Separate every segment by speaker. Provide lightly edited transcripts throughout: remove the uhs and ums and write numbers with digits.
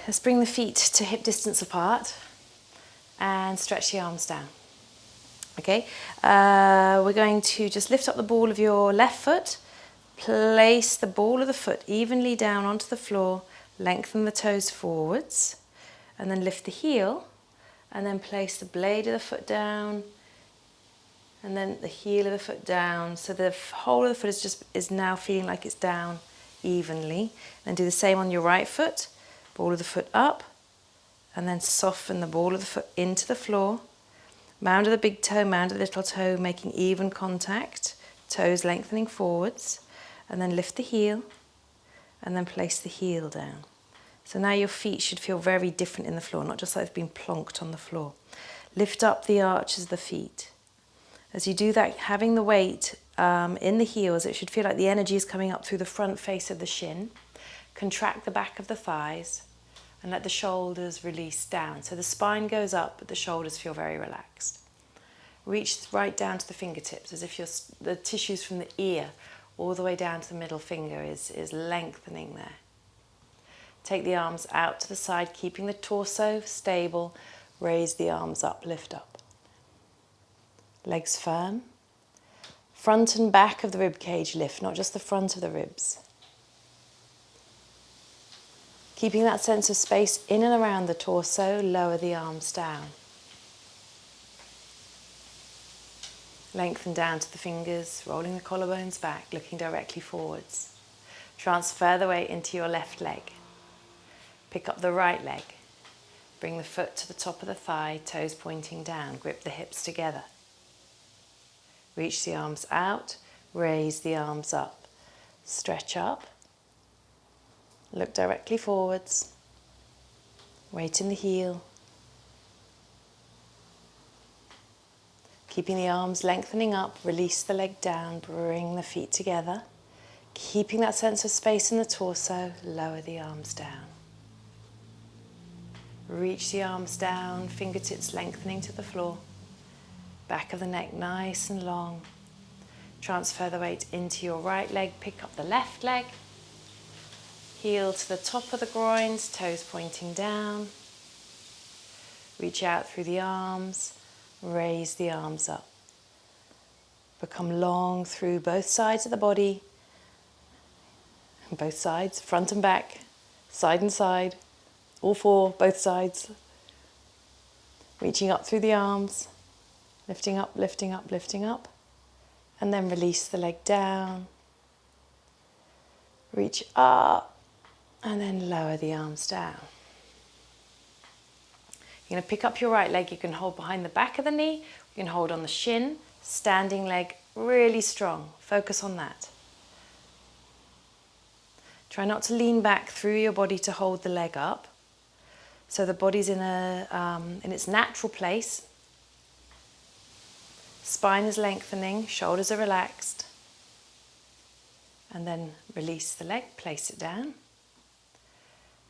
Speaker 1: let's bring the feet to hip distance apart and stretch the arms down. Okay, we're going to just lift up the ball of your left foot, place the ball of the foot evenly down onto the floor, lengthen the toes forwards, and then lift the heel, and then place the blade of the foot down, and then the heel of the foot down. So the whole of the foot is now feeling like it's down evenly. Then do the same on your right foot, ball of the foot up, and then soften the ball of the foot into the floor. Mound of the big toe, mound of the little toe, making even contact, toes lengthening forwards, and then lift the heel, and then place the heel down. So now your feet should feel very different in the floor, not just like they've been plonked on the floor. Lift up the arches of the feet. As you do that, having the weight in the heels, it should feel like the energy is coming up through the front face of the shin. Contract the back of the thighs, and let the shoulders release down. So the spine goes up, but the shoulders feel very relaxed. Reach right down to the fingertips, as if the tissues from the ear all the way down to the middle finger is lengthening there. Take the arms out to the side, keeping the torso stable. Raise the arms up, lift up. Legs firm. Front and back of the rib cage lift, not just the front of the ribs. Keeping that sense of space in and around the torso, lower the arms down. Lengthen down to the fingers, rolling the collarbones back, looking directly forwards. Transfer the weight into your left leg. Pick up the right leg. Bring the foot to the top of the thigh, toes pointing down. Grip the hips together. Reach the arms out, raise the arms up. Stretch up. Look directly forwards. Weight in the heel. Keeping the arms lengthening up, release the leg down, bring the feet together. Keeping that sense of space in the torso, lower the arms down. Reach the arms down, fingertips lengthening to the floor. Back of the neck nice and long. Transfer the weight into your right leg, pick up the left leg. Heel to the top of the groins, toes pointing down. Reach out through the arms, raise the arms up. Become long through both sides of the body. Both sides, front and back, side and side, all four, both sides. Reaching up through the arms, lifting up, lifting up, lifting up. And then release the leg down. Reach up. And then lower the arms down. You're going to pick up your right leg. You can hold behind the back of the knee. You can hold on the shin. Standing leg, really strong. Focus on that. Try not to lean back through your body to hold the leg up. So the body's in its natural place. Spine is lengthening, shoulders are relaxed. And then release the leg, place it down.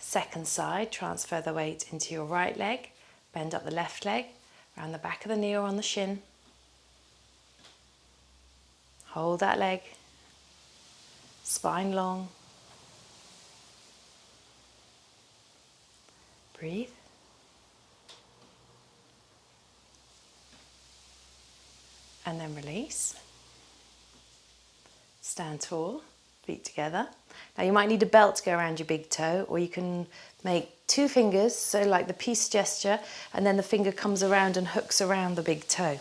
Speaker 1: Second side, transfer the weight into your right leg. Bend up the left leg, around the back of the knee or on the shin. Hold that leg. Spine long. Breathe. And then release. Stand tall, feet together. Now you might need a belt to go around your big toe, or you can make two fingers, so like the peace gesture, and then the finger comes around and hooks around the big toe.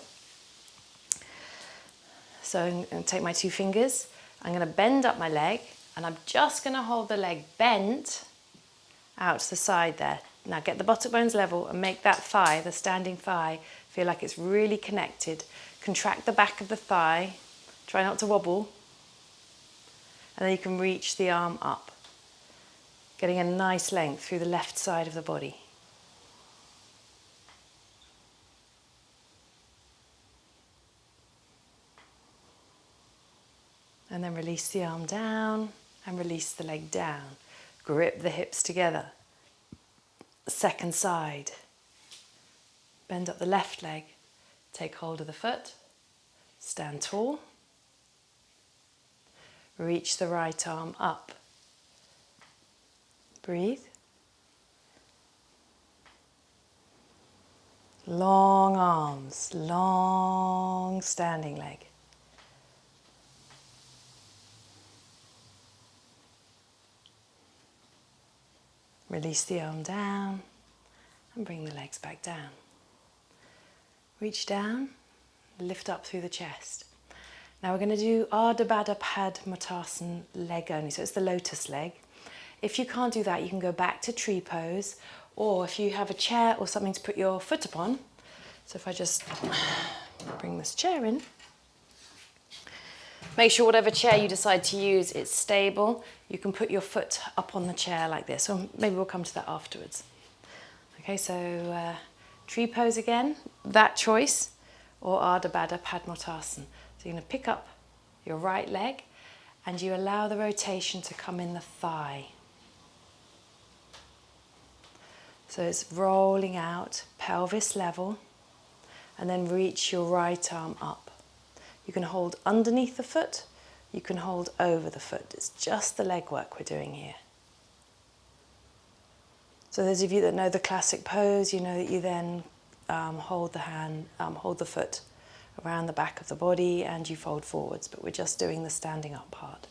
Speaker 1: So I'm going to take my two fingers, I'm going to bend up my leg, and I'm just going to hold the leg bent out to the side there. Now get the buttock bones level and make that thigh, the standing thigh, feel like it's really connected. Contract the back of the thigh, try not to wobble. And then you can reach the arm up, getting a nice length through the left side of the body. And then release the arm down and release the leg down. Grip the hips together. Second side. Bend up the left leg. Take hold of the foot. Stand tall. Reach the right arm up. Breathe. Long arms, long standing leg. Release the arm down and bring the legs back down. Reach down, lift up through the chest. Now we're going to do Ardha Baddha Padmatasana leg only, so it's the lotus leg. If you can't do that, you can go back to tree pose, or if you have a chair or something to put your foot upon. So if I just bring this chair in, make sure whatever chair you decide to use, it's stable. You can put your foot up on the chair like this, or maybe we'll come to that afterwards. Okay, so tree pose again, that choice, or Ardha Baddha Padmatasana. So you're going to pick up your right leg and you allow the rotation to come in the thigh. So it's rolling out, pelvis level, and then reach your right arm up. You can hold underneath the foot, you can hold over the foot. It's just the leg work we're doing here. So those of you that know the classic pose, you know that you then hold the foot around the back of the body and you fold forwards, but we're just doing the standing up part.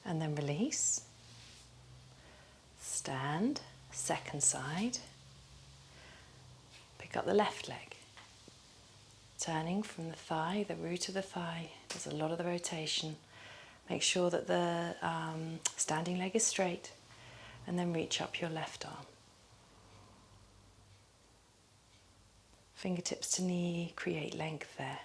Speaker 1: And then release. Stand, second side. Pick up the left leg. Turning from the thigh, the root of the thigh, does a lot of the rotation. Make sure that the standing leg is straight, and then reach up your left arm. Fingertips to knee, create length there.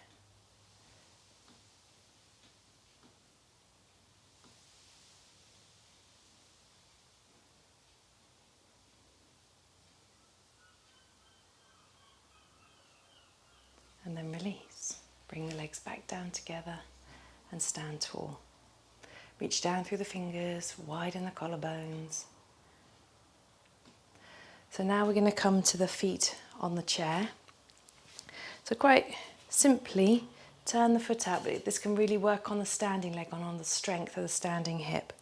Speaker 1: And then release. Bring the legs back down together and stand tall. Reach down through the fingers, widen the collarbones. So now we're going to come to the feet on the chair. So quite simply, turn the foot out, but this can really work on the standing leg, on the strength of the standing hip.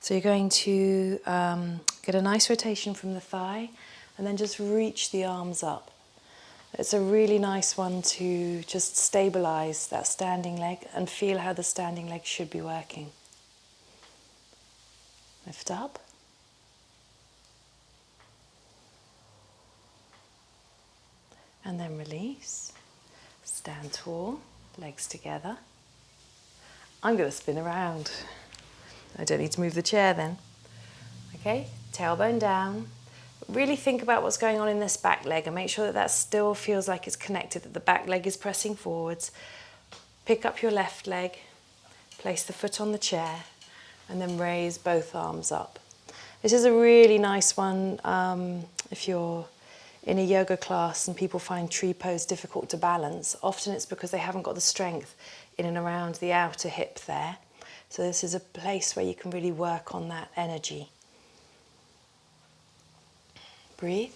Speaker 1: So you're going to get a nice rotation from the thigh and then just reach the arms up. It's a really nice one to just stabilize that standing leg and feel how the standing leg should be working. Lift up. And then release. Stand tall, legs together. I'm going to spin around. I don't need to move the chair then. Okay, tailbone down. Really think about what's going on in this back leg and make sure that that still feels like it's connected, that the back leg is pressing forwards. Pick up your left leg, place the foot on the chair, and then raise both arms up. This is a really nice one if you're in a yoga class and people find tree pose difficult to balance. Often it's because they haven't got the strength in and around the outer hip there. So this is a place where you can really work on that energy. Breathe.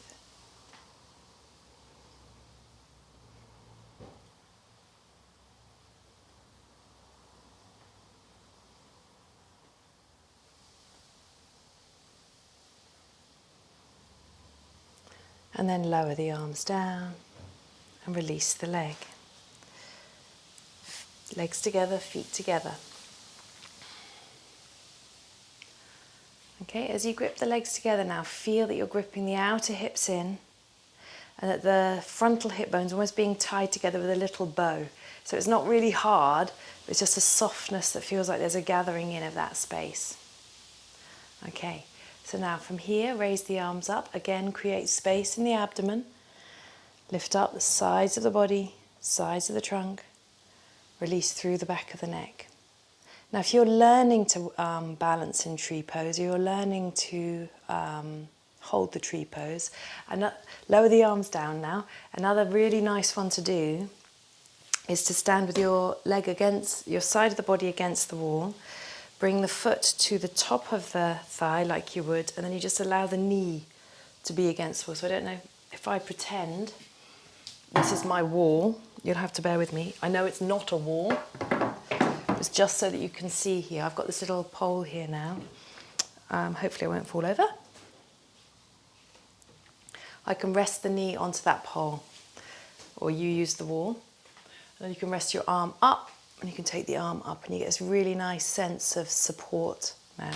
Speaker 1: And then lower the arms down and release the leg. Legs together, feet together. Okay, as you grip the legs together now, feel that you're gripping the outer hips in and that the frontal hip bones almost being tied together with a little bow. So it's not really hard, but it's just a softness that feels like there's a gathering in of that space. Okay. So now from here, raise the arms up. Again, create space in the abdomen. Lift up the sides of the body, sides of the trunk. Release through the back of the neck. Now, if you're learning to balance in tree pose, you're learning to hold the tree pose, and lower the arms down now. Another really nice one to do is to stand with your leg against, your side of the body against the wall. Bring the foot to the top of the thigh like you would, and then you just allow the knee to be against the wall. So I don't know if I pretend this is my wall. You'll have to bear with me. I know it's not a wall. It's just so that you can see here. I've got this little pole here now. Hopefully I won't fall over. I can rest the knee onto that pole, or you use the wall. And then you can rest your arm up, and you can take the arm up, and you get this really nice sense of support now.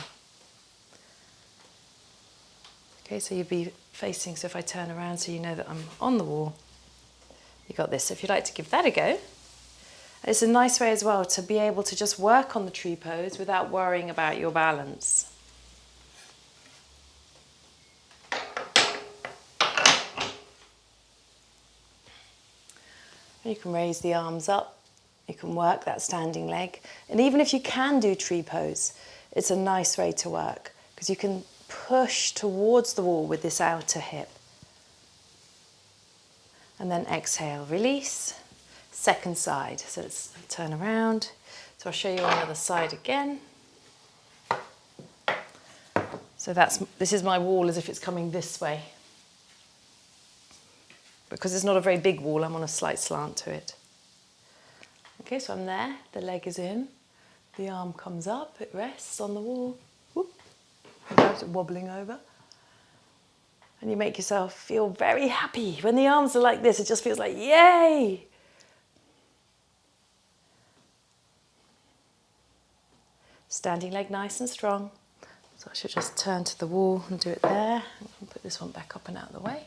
Speaker 1: Okay, so you'd be facing, so if I turn around so you know that I'm on the wall, you got this. So if you'd like to give that a go, it's a nice way as well to be able to just work on the tree pose without worrying about your balance. You can raise the arms up, you can work that standing leg. And even if you can do tree pose, it's a nice way to work because you can push towards the wall with this outer hip. And then exhale, release. Second side, so let's turn around. So I'll show you on the other side again. So this is my wall as if it's coming this way. Because it's not a very big wall, I'm on a slight slant to it. Okay, so I'm there, the leg is in, the arm comes up, it rests on the wall, whoop, without it wobbling over. And you make yourself feel very happy. When the arms are like this, it just feels like, yay! Standing leg nice and strong. So I should just turn to the wall and do it there. And put this one back up and out of the way.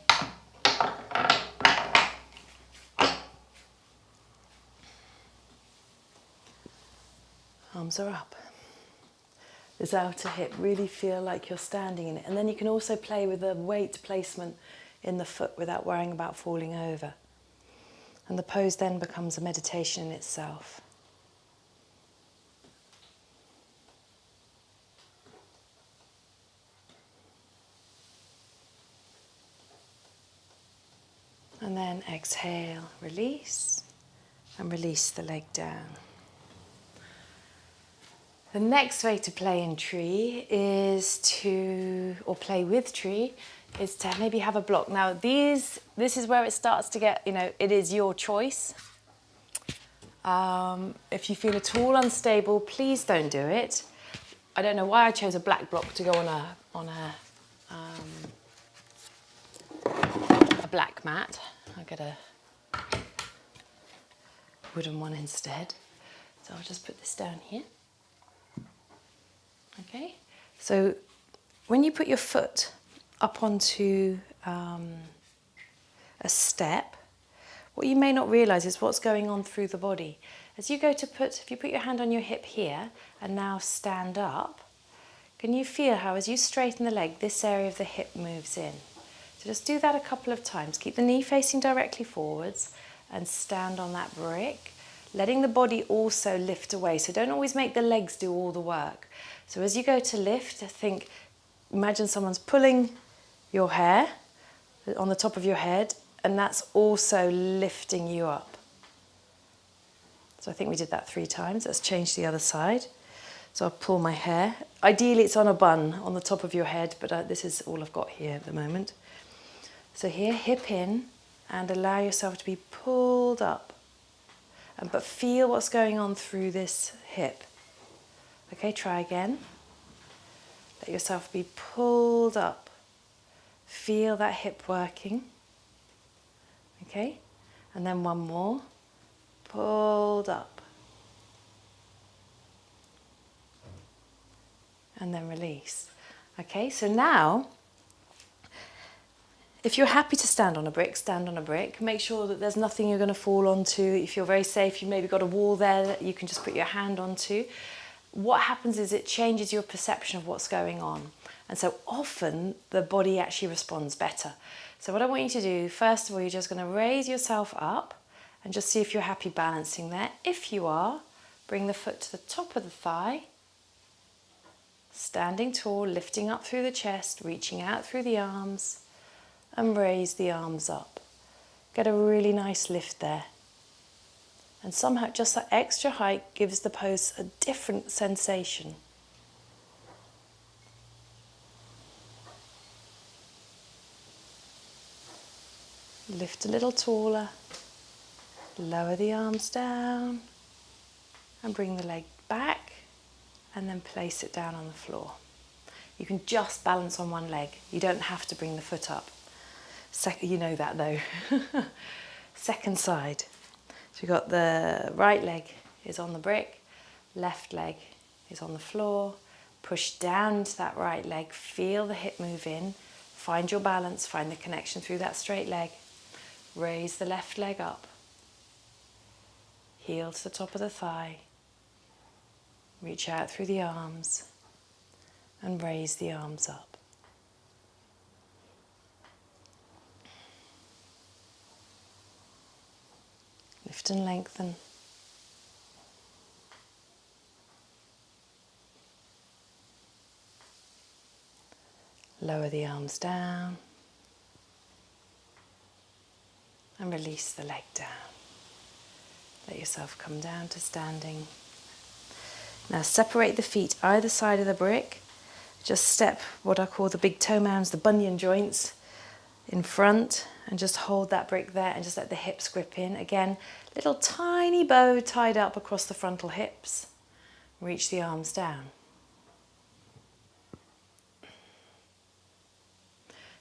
Speaker 1: Arms are up. This outer hip, really feel like you're standing in it. And then you can also play with the weight placement in the foot without worrying about falling over. And the pose then becomes a meditation in itself. And then exhale, release, and release the leg down. The next way to play in tree or play with tree, is to maybe have a block. Now this is where it starts to get, it is your choice. If you feel at all unstable, please don't do it. I don't know why I chose a black block to go on a black mat. I'll get a wooden one instead. So I'll just put this down here. Okay, so when you put your foot up onto a step, what you may not realise is what's going on through the body. As you go to if you put your hand on your hip here and now stand up, can you feel how as you straighten the leg, this area of the hip moves in? So just do that a couple of times. Keep the knee facing directly forwards and stand on that brick, letting the body also lift away. So don't always make the legs do all the work. So as you go to lift, imagine someone's pulling your hair on the top of your head, and that's also lifting you up. So I think we did that 3 times. Let's change the other side. So I'll pull my hair. Ideally it's on a bun on the top of your head, but this is all I've got here at the moment. So here, hip in, and allow yourself to be pulled up. But feel what's going on through this hip. Okay, try again. Let yourself be pulled up. Feel that hip working. Okay, and then one more. Pulled up. And then release. Okay, so now, if you're happy to stand on a brick, stand on a brick. Make sure that there's nothing you're going to fall onto. If you're very safe, you've maybe got a wall there that you can just put your hand onto. What happens is it changes your perception of what's going on. And so often the body actually responds better. So what I want you to do, first of all, you're just going to raise yourself up and just see if you're happy balancing there. If you are, bring the foot to the top of the thigh. Standing tall, lifting up through the chest, reaching out through the arms, and raise the arms up. Get a really nice lift there. And somehow just that extra height gives the pose a different sensation. Lift a little taller, lower the arms down, and bring the leg back, and then place it down on the floor. You can just balance on one leg. You don't have to bring the foot up. You know that though. Second side. So we've got the right leg is on the brick, left leg is on the floor. Push down into that right leg, feel the hip move in, find your balance, find the connection through that straight leg. Raise the left leg up, heel to the top of the thigh, reach out through the arms and raise the arms up. Lift and lengthen. Lower the arms down and release the leg down. Let yourself come down to standing. Now separate the feet either side of the brick. Just step what I call the big toe mounds, the bunion joints in front, and just hold that brick there and just let the hips grip in. Again, little tiny bow tied up across the frontal hips. Reach the arms down.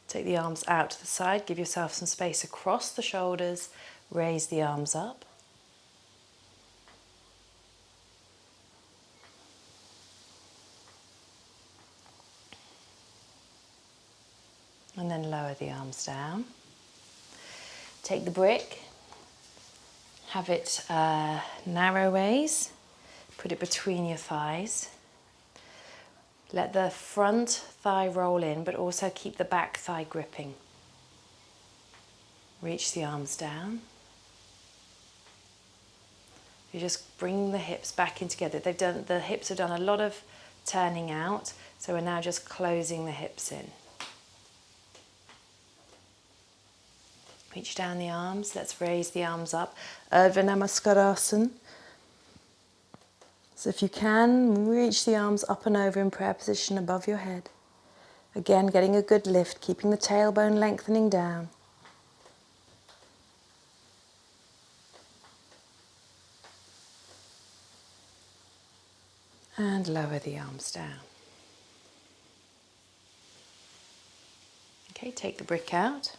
Speaker 1: Take the arms out to the side, give yourself some space across the shoulders, raise the arms up. And then lower the arms down. Take the brick, have it narrow ways, put it between your thighs. Let the front thigh roll in, but also keep the back thigh gripping. Reach the arms down. You just bring the hips back in together. The hips have done a lot of turning out, so we're now just closing the hips in. Reach down the arms. Let's raise the arms up. Vrksasana. So if you can, reach the arms up and over in prayer position above your head. Again, getting a good lift, keeping the tailbone lengthening down. And lower the arms down. Okay, take the brick out.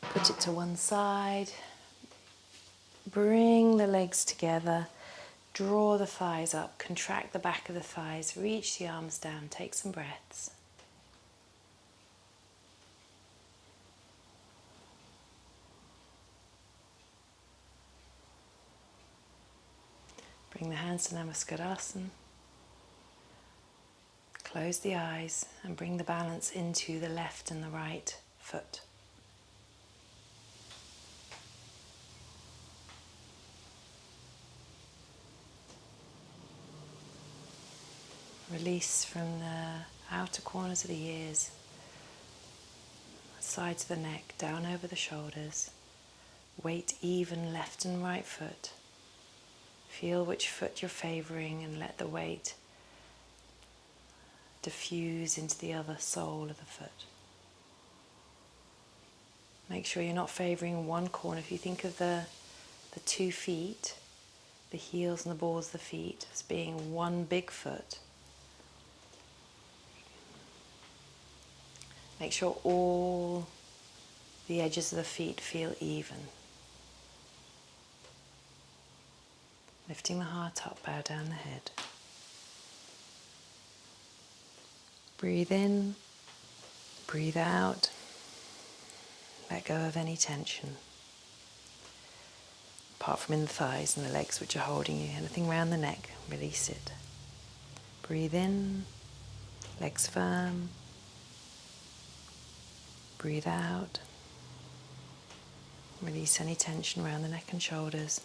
Speaker 1: Put it to one side. Bring the legs together. Draw the thighs up, contract the back of the thighs, reach the arms down, take some breaths. Bring the hands to Vrksasana. Close the eyes and bring the balance into the left and the right foot. Release from the outer corners of the ears, sides of the neck, down over the shoulders. Weight even left and right foot. Feel which foot you're favouring and let the weight diffuse into the other sole of the foot. Make sure you're not favouring one corner. If you think of the 2 feet, the heels and the balls of the feet as being one big foot, make sure all the edges of the feet feel even. Lifting the heart up, bow down the head. Breathe in, breathe out. Let go of any tension. Apart from in the thighs and the legs which are holding you. Anything around the neck, release it. Breathe in, legs firm. Breathe out. Release any tension around the neck and shoulders.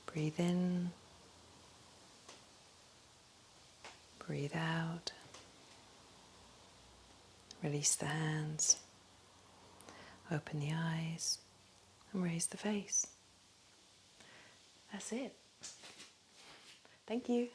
Speaker 1: Breathe in. Breathe out. Release the hands. Open the eyes and raise the face. That's it. Thank you.